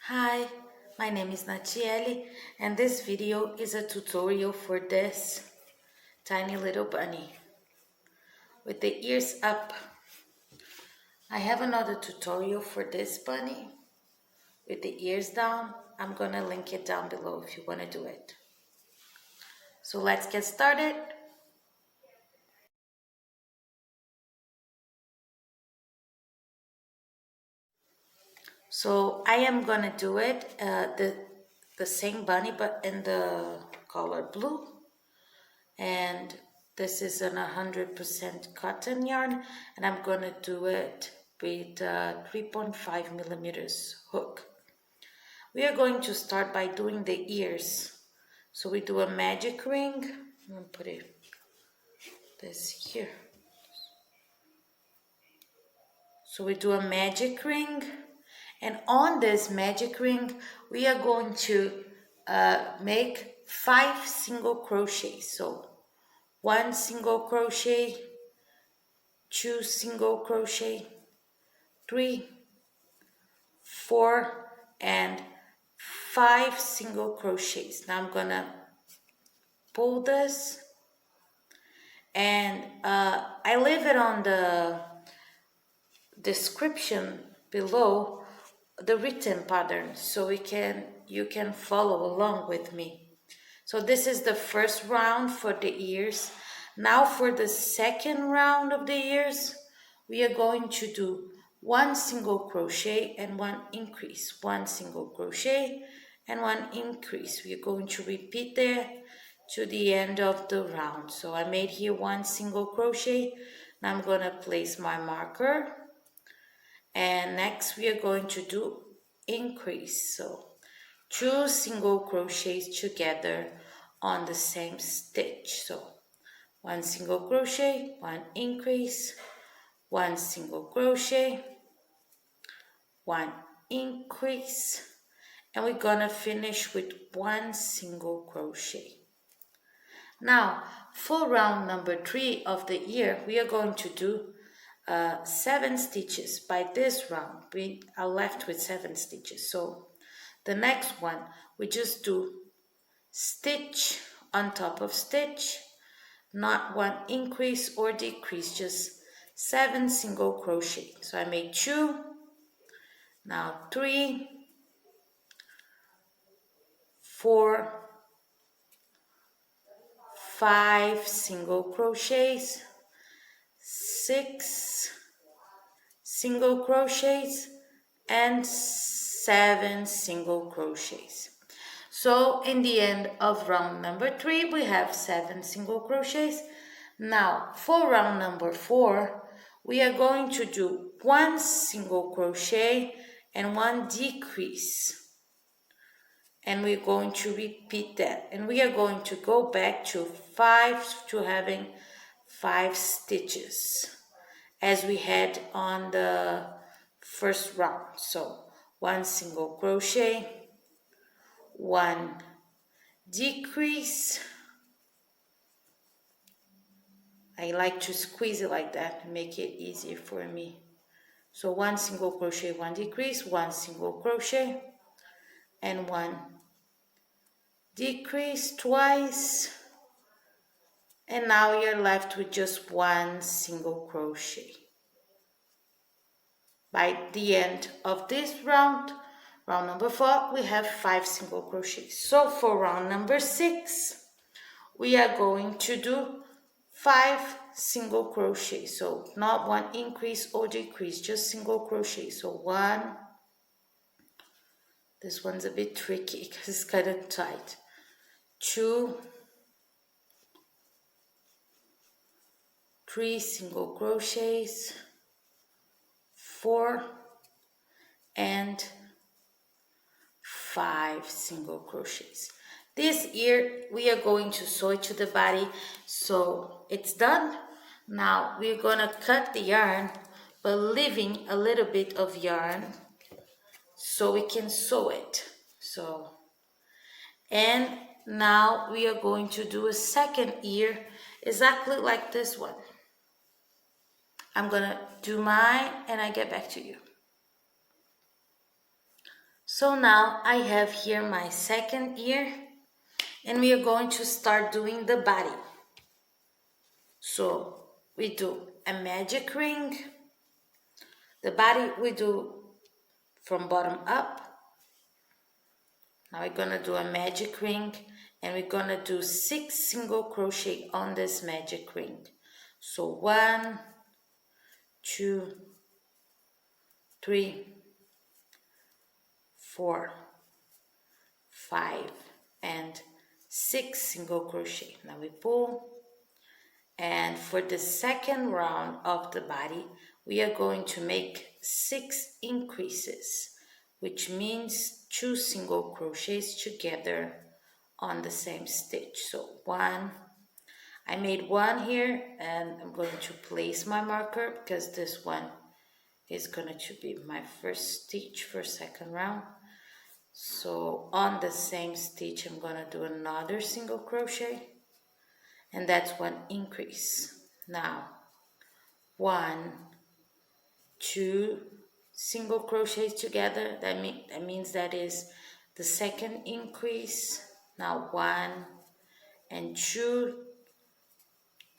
Hi, my name is Nachieli and this video is a tutorial for this tiny little bunny with the ears up. I have another tutorial for this bunny with the ears down. I'm gonna link it down below if you want to do it. So let's get started. So I am gonna do it the same bunny but in the color blue, and this is an 100% cotton yarn, and I'm gonna do it with 3.5 millimeters hook. We are going to start by doing the ears. So we do a magic ring. I'm gonna put this here. So we do a magic ring, and on this magic ring we are going to make 5 single crochets. So 1 single crochet, 2 single crochet, 3, 4, and 5 single crochets. Now I'm gonna pull this, and I leave it on the description below the written pattern so you can follow along with me. So this is the first round for the ears. Now for the second round of the ears, we are going to do 1 single crochet and 1 increase, 1 single crochet and 1 increase. We are going to repeat there to the end of the round. So I made here 1 single crochet. Now I'm going to place my marker, and next we are going to do increase. So 2 single crochets together on the same stitch. So 1 single crochet, 1 increase, 1 single crochet, 1 increase, and we're gonna finish with 1 single crochet. Now for round number 3 of the ear, we are going to do 7 stitches. By this round we are left with 7 stitches. So the next one we just do stitch on top of stitch, not 1 increase or decrease, just 7 single crochet. So I made 2, now 3, 4, 5 single crochets, 6 single crochets, and 7 single crochets. So in the end of round number 3 we have 7 single crochets. Now for round number 4 we are going to do 1 single crochet and 1 decrease, and we're going to repeat that, and we are going to go back to having 5 stitches as we had on the first round. So 1 single crochet, 1 decrease. I like to squeeze it like that and make it easier for me. So 1 single crochet, 1 decrease, 1 single crochet, and 1 decrease twice. And now you're left with just 1 single crochet. By the end of this round, round number 4, we have 5 single crochets. So for round number 6, we are going to do 5 single crochets. So not 1 increase or decrease, just single crochet. So 1, this one's a bit tricky because it's kind of tight. 2, 3 single crochets, 4, and 5 single crochets. This ear we are going to sew it to the body, so it's done. Now we're gonna cut the yarn but leaving a little bit of yarn so we can sew it. And now we are going to do a second ear exactly like this one. I'm gonna do mine and I get back to you. So now I have here my second ear, and we are going to start doing the body. So we do a magic ring. The body we do from bottom up. Now we're gonna do a magic ring, and we're gonna do 6 single crochet on this magic ring. So 1, 2, 3, 4, 5, and 6 single crochet. Now we pull, and for the second round of the body we are going to make 6 increases, which means 2 single crochets together on the same stitch. So 1, I made 1 here, and I'm going to place my marker because this one is going to be my first stitch for second round. So on the same stitch I'm going to do another single crochet, and that's 1 increase. Now 1, 2 single crochets together, that means that is the second increase. Now 1 and 2,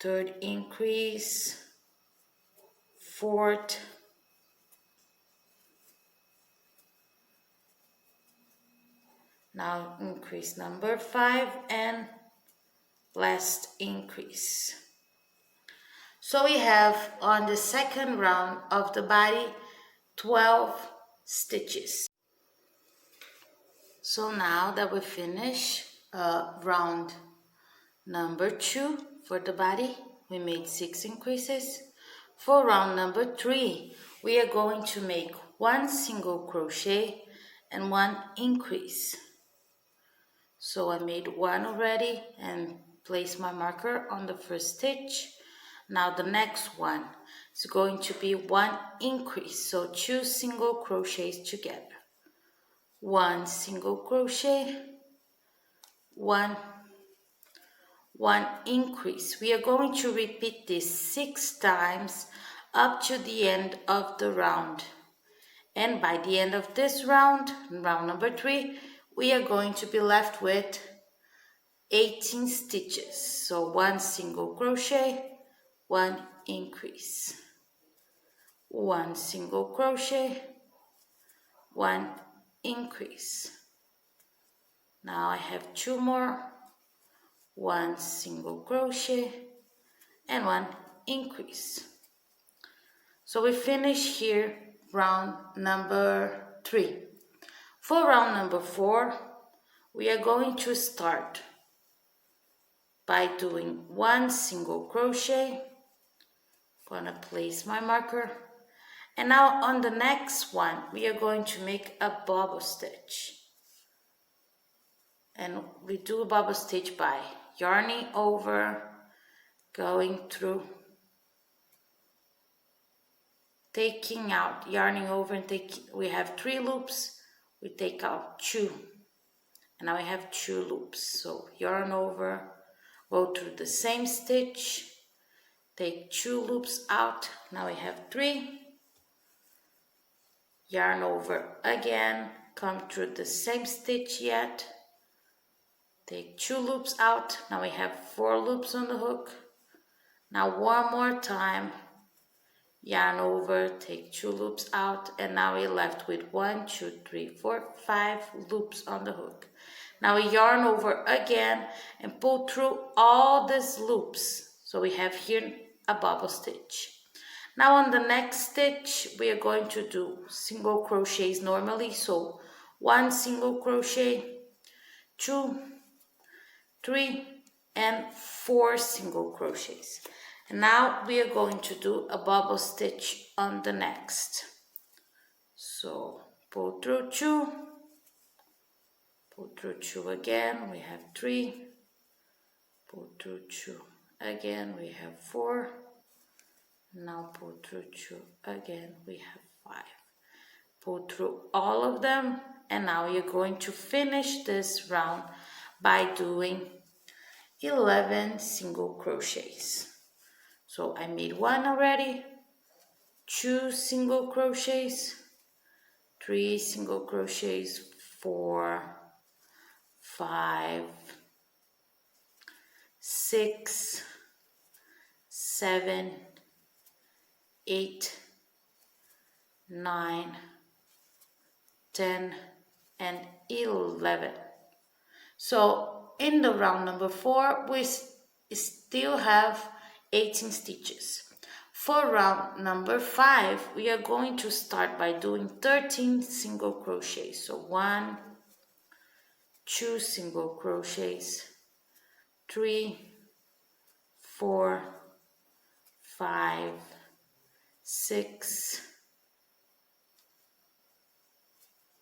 third increase, fourth, now increase number 5, and last increase. So we have on the second round of the body 12 stitches. So now that we finish round number 2 for the body, we made 6 increases. For round number 3, we are going to make 1 single crochet and 1 increase. So I made 1 already and placed my marker on the first stitch. Now the next one is going to be 1 increase, so 2 single crochets together. 1 single crochet, 1 increase. We are going to repeat this 6 times up to the end of the round. And by the end of this round, round number 3, we are going to be left with 18 stitches. So 1 single crochet, 1 increase, 1 single crochet, 1 increase. Now I have 2 more, 1 single crochet and 1 increase. So we finish here round number 3. For round number 4, we are going to start by doing 1 single crochet. Gonna place my marker, and now on the next one we are going to make a bobble stitch, and we do a bobble stitch by yarning over, going through, taking out, yarning over and we have 3 loops, we take out 2, and now we have 2 loops. So yarn over, go through the same stitch, take 2 loops out, now we have 3, yarn over again, come through the same stitch yet, take 2 loops out, now we have 4 loops on the hook. Now one more time, yarn over, take 2 loops out, and now we're left with 1, 2, 3, 4, 5 loops on the hook. Now we yarn over again and pull through all these loops. So we have here a bobble stitch. Now on the next stitch, we are going to do single crochets normally. So 1 single crochet, 2, 3, and 4 single crochets. And now we are going to do a bobble stitch on the next. So pull through 2, pull through 2 again, we have 3, pull through 2 again, we have 4, now pull through 2 again, we have 5. Pull through all of them, and now you're going to finish this round by doing 11 single crochets. So I made 1 already, 2 single crochets, 3 single crochets, 4, 5, 6, 7, 8, 9, 10, and 11. So in the round number 4, we still have 18 stitches. For round number 5, we are going to start by doing 13 single crochets. So 1, 2 single crochets, 3, 4, 5, 6,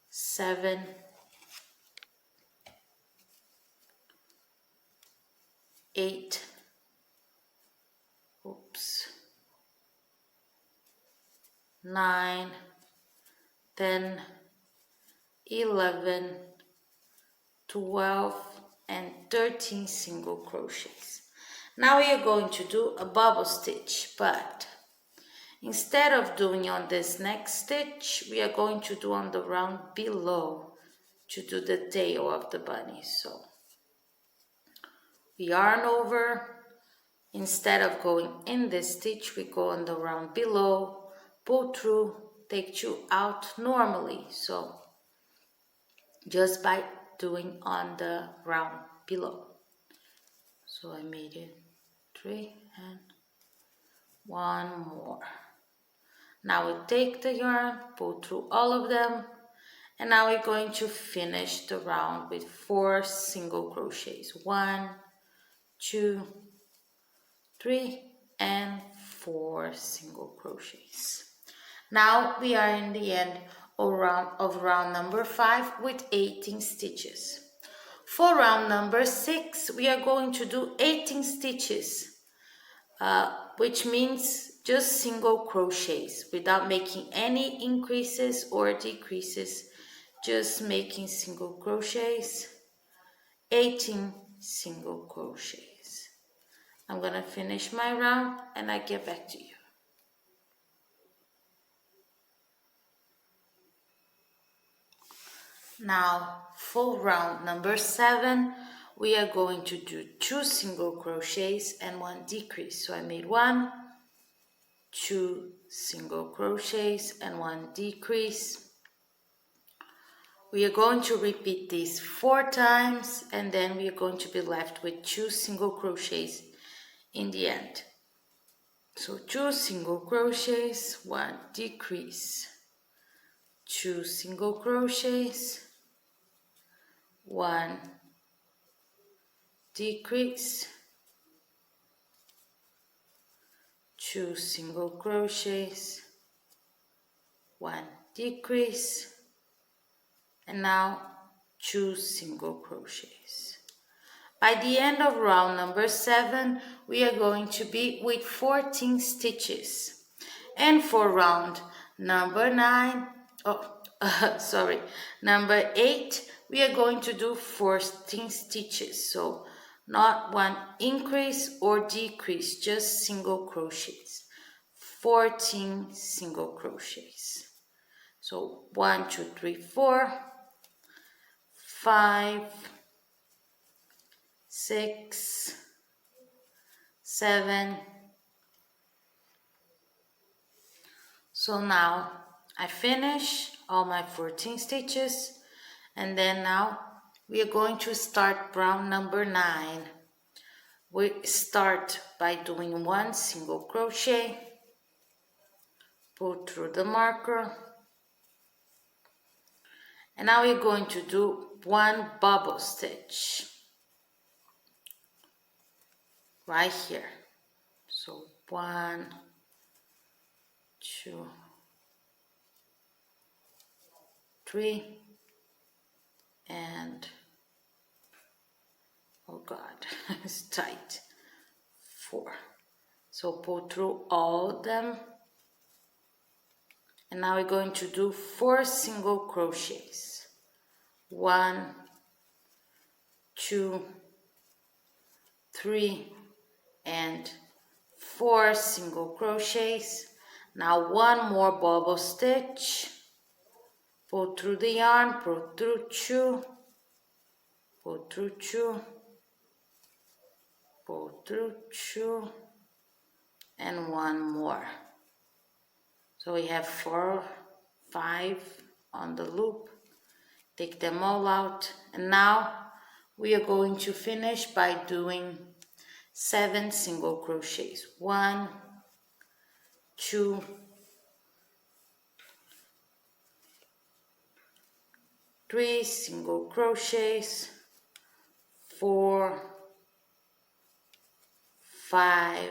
7, 8, 9, 10, 11, 12, and 13 single crochets. Now we are going to do a bobble stitch, but instead of doing on this next stitch, we are going to do on the round below to do the tail of the bunny. So we yarn over. Instead of going in this stitch, we go on the round below, pull through, take 2 out normally. So just by doing on the round below. So I made it 3 and 1 more. Now we take the yarn, pull through all of them, and now we're going to finish the round with 4 single crochets. 1, 2, 3, and 4 single crochets. Now we are in the end of round number 5 with 18 stitches. For round number 6, we are going to do 18 stitches, which means just single crochets without making any increases or decreases, just making single crochets, 18 single crochets. I'm gonna finish my round and I get back to you. Now for round number 7, we are going to do 2 single crochets and 1 decrease. So I made 1, 2 single crochets and 1 decrease. We are going to repeat this 4 times and then we are going to be left with 2 single crochets in the end. So 2 single crochets, 1 decrease, 2 single crochets, 1 decrease, 2 single crochets, 1 decrease, and now 2 single crochets. By the end of round number 7, we are going to be with 14 stitches. And for round number 8, we are going to do 14 stitches. So not 1 increase or decrease, just single crochets. 14 single crochets. So 1, 2, 3, 4, 5, 6, 7. So now I finish all my 14 stitches, and then now we are going to start round number 9. We start by doing 1 single crochet, pull through the marker, and now we're going to do 1 bobble stitch right here. So 1, 2, 3, and oh God, it's tight, 4. So pull through all of them, and now we're going to do 4 single crochets. 1, 2, 3, and 4 single crochets. Now 1 more bobble stitch, pull through the yarn, pull through two, pull through two, pull through two, and one more. So we have 4, 5 on the loop. Take them all out, and now we are going to finish by doing 7 single crochets. 1, 2, 3 single crochets, 4, 5,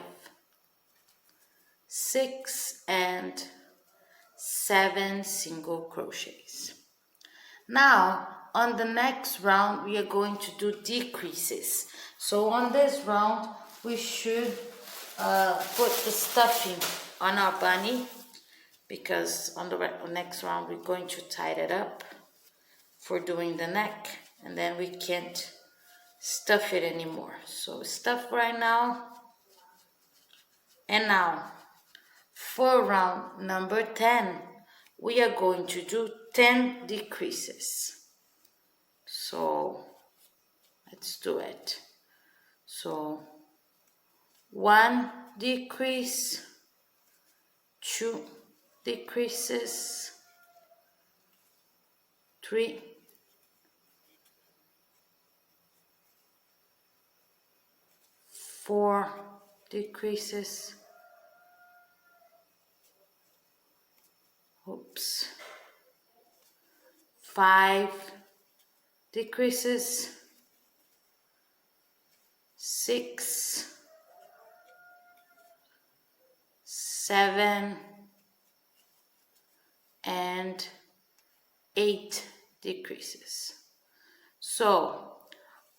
6, and 7 single crochets. Now on the next round we are going to do decreases. So on this round we should put the stuffing on our bunny, because on the next round we're going to tie it up for doing the neck, and then we can't stuff it anymore. So stuff right now. And now for round number 10 we are going to do 10 decreases. So let's do it. So 1 decrease, 2 decreases, 3, 4 decreases, 5 decreases, 6, 7, and 8 decreases. So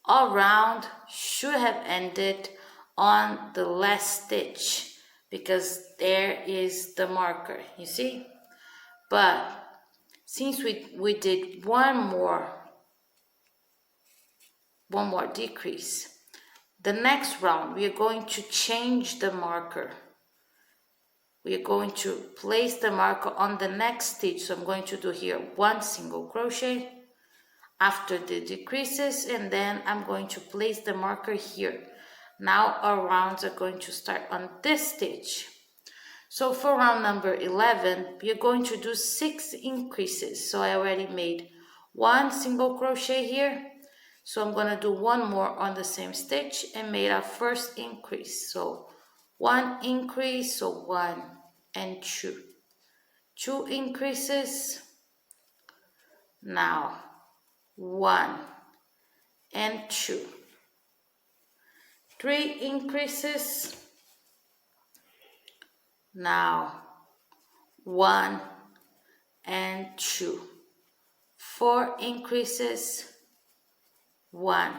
our round should have ended on the last stitch, because there is the marker, you see? But since we did one more decrease, the next round we are going to change the marker. We are going to place the marker on the next stitch. So I'm going to do here 1 single crochet after the decreases, and then I'm going to place the marker here. Now our rounds are going to start on this stitch. So for round number 11 we are going to do 6 increases. So I already made 1 single crochet here, so I'm going to do one more on the same stitch and made our first increase. So 1 increase, so 1 and 2, 2 increases, now 1 and 2, 3 increases, now 1 and 2, 4 increases, 1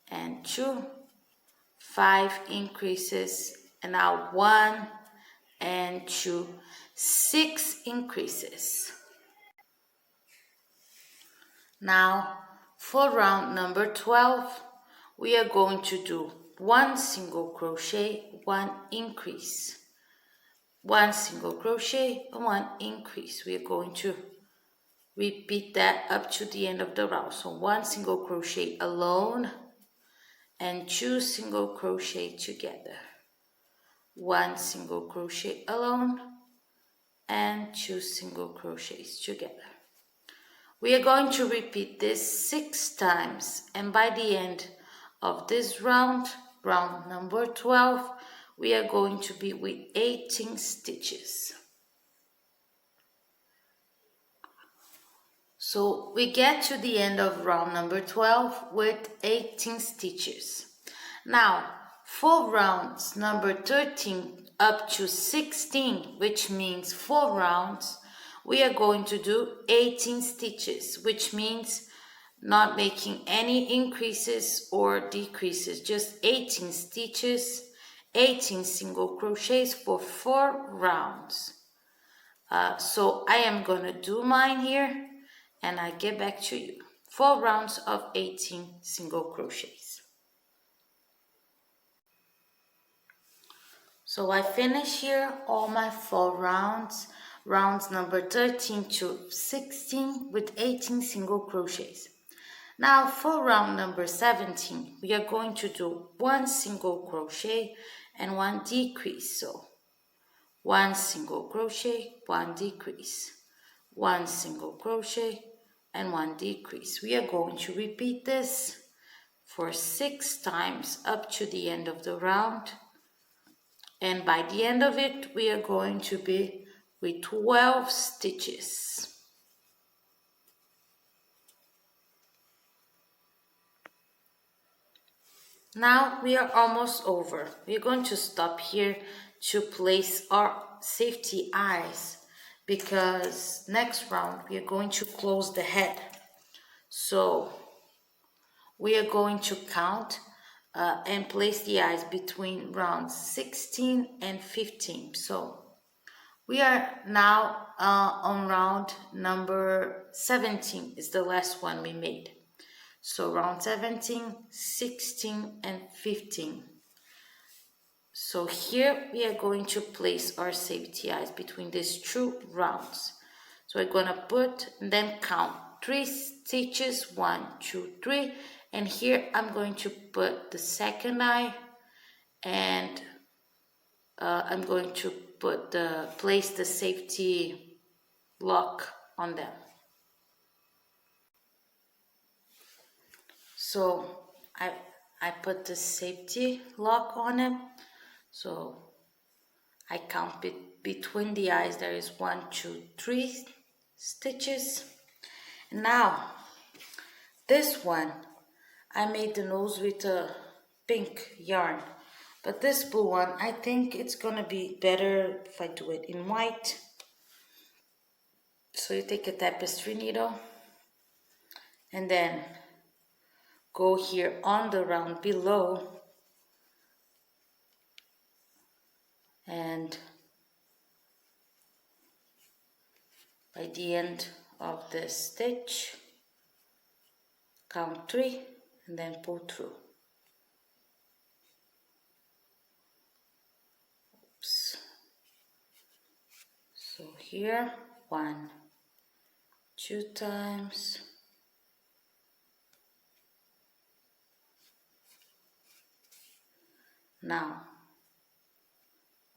and 2, 5 increases, and now 1 and 2, 6 increases. Now for round number 12 we are going to do 1 single crochet, 1 increase, 1 single crochet, 1 increase. We are going to repeat that up to the end of the round. So 1 single crochet alone and 2 single crochet together, 1 single crochet alone and 2 single crochets together. We are going to repeat this 6 times, and by the end of this round, round number 12, we are going to be with 18 stitches. So we get to the end of round number 12 with 18 stitches. Now for rounds number 13 up to 16, which means 4 rounds, we are going to do 18 stitches, which means not making any increases or decreases, just 18 stitches, 18 single crochets for 4 rounds. So I am going to do mine here and I get back to you. 4 rounds of 18 single crochets. So I finish here all my 4 rounds rounds number 13 to 16 with 18 single crochets. Now for round number 17, we are going to do 1 single crochet and 1 decrease. So 1 single crochet, 1 decrease, 1 single crochet and 1 decrease. We are going to repeat this for 6 times up to the end of the round, and by the end of it we are going to be with 12 stitches. Now we are almost over. We're going to stop here to place our safety eyes, because next round we are going to close the head. So we are going to count and place the eyes between rounds 16 and 15. So we are now on round number 17, is the last one we made. So round 17, 16 and 15. So here we are going to place our safety eyes between these 2 rounds. So we're going to put and then count 3 stitches, 1, 2, 3, and here I'm going to put the second eye, and I'm going to place the safety lock on them. So I put the safety lock on them. So I count between the eyes, there is 1, 2, 3 stitches. Now this one, I made the nose with a pink yarn, but this blue one, I think it's gonna be better if I do it in white. So you take a tapestry needle and then go here on the round below, and by the end of the stitch, count 3 and then pull through. Oops. So here, 1, 2 times, now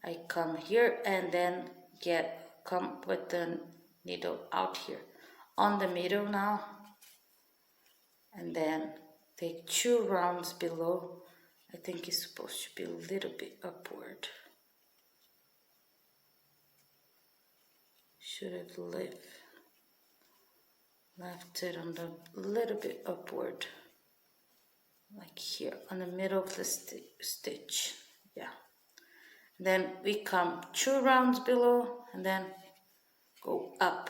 I come here and then come with the needle out here on the middle now, and then take 2 rounds below. I think it's supposed to be a little bit upward. Should have left it on the little bit upward, like here on the middle of the stitch. Yeah. Then we come 2 rounds below and then go up.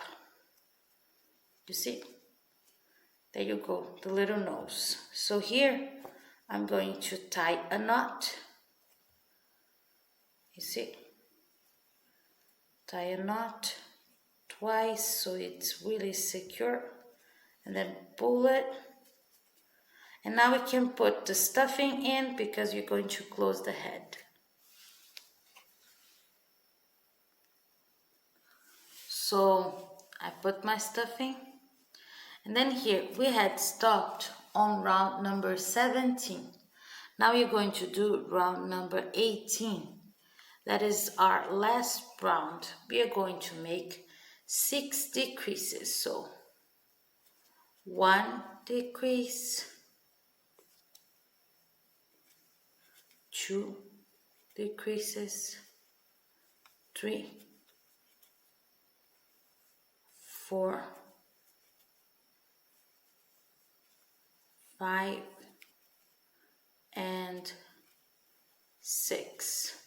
You see? There you go, the little nose. So here I'm going to tie a knot. You see? Tie a knot twice so it's really secure, and then pull it. And now we can put the stuffing in, because you're going to close the head. So I put my stuffing, and then here we had stopped on round number 17. Now we're going to do round number 18. That is our last round. We are going to make 6 decreases. So 1 decrease, 2 decreases, 3, 4, 5, and 6.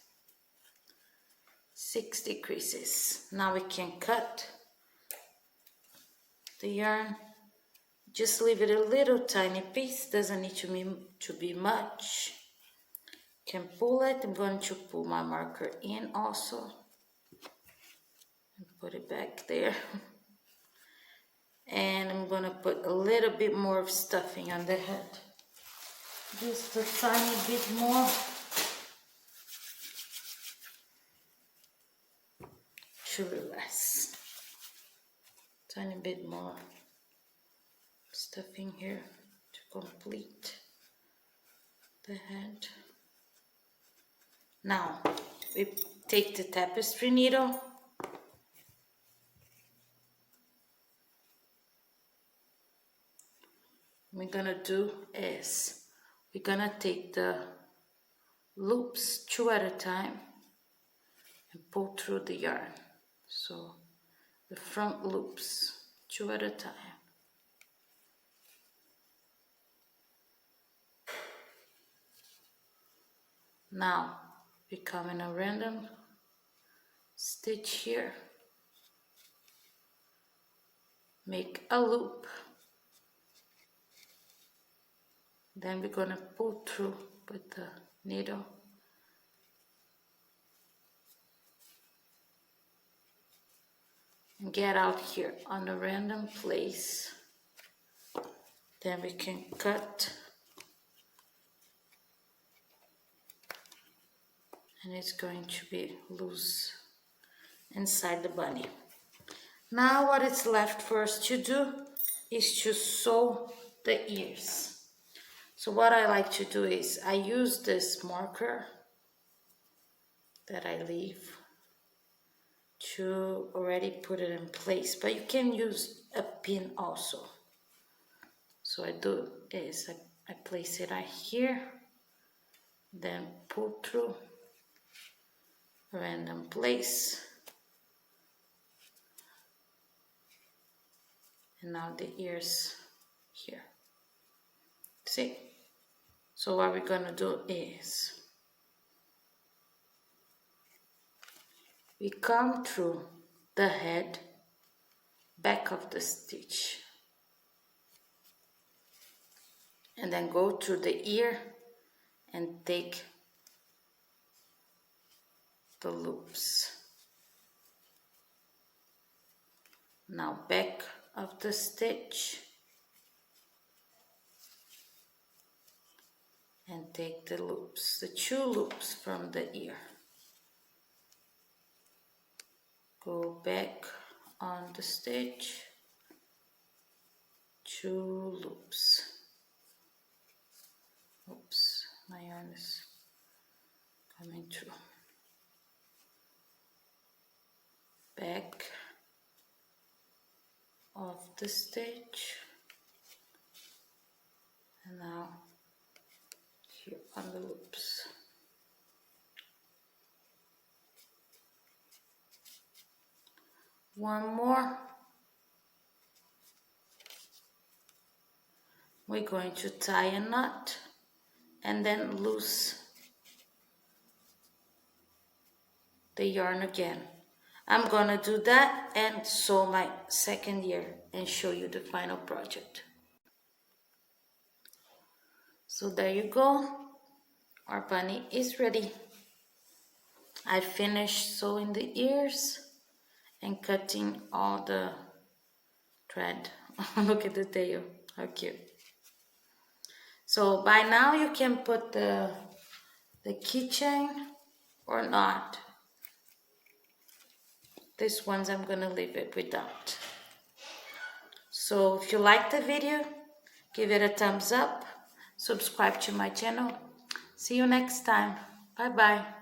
6 decreases. Now we can cut the yarn. Just leave it a little tiny piece, doesn't need to be much. Can pull it. I'm going to pull my marker in also and put it back there. And I'm going to put a little bit more of stuffing on the head, just a tiny bit more, actually less. Tiny bit more stuff in here to complete the head. Now we take the tapestry needle. What we're gonna do is we're gonna take the loops 2 at a time and pull through the yarn. So the front loops 2 at a time. Now we come in a random stitch here, make a loop, then we're gonna pull through with the needle. And get out here on a random place. Then we can cut, and it's going to be loose inside the bunny. Now what is left for us to do is to sew the ears. So what I like to do is I use this marker that I leave to already put it in place, but you can use a pin also. So I do is I place it right here, then pull through, random place, and now the ears here. See? So what we're gonna do is we come through the head, back of the stitch, and then go through the ear and take the loops. Now back of the stitch and take the loops, the 2 loops from the ear. Go back on the stitch, 2 loops. Oops, my yarn is coming through. Back of the stitch, and now here on the loops. One more. We're going to tie a knot and then loose the yarn again. I'm gonna do that and sew my second ear and show you the final project. So there you go, our bunny is ready. I finished sewing the ears and cutting all the thread. Look at the tail, how cute. So by now you can put the keychain or not. This ones I'm gonna leave it without. So if you like the video, give it a thumbs up, subscribe to my channel. See you next time. Bye bye.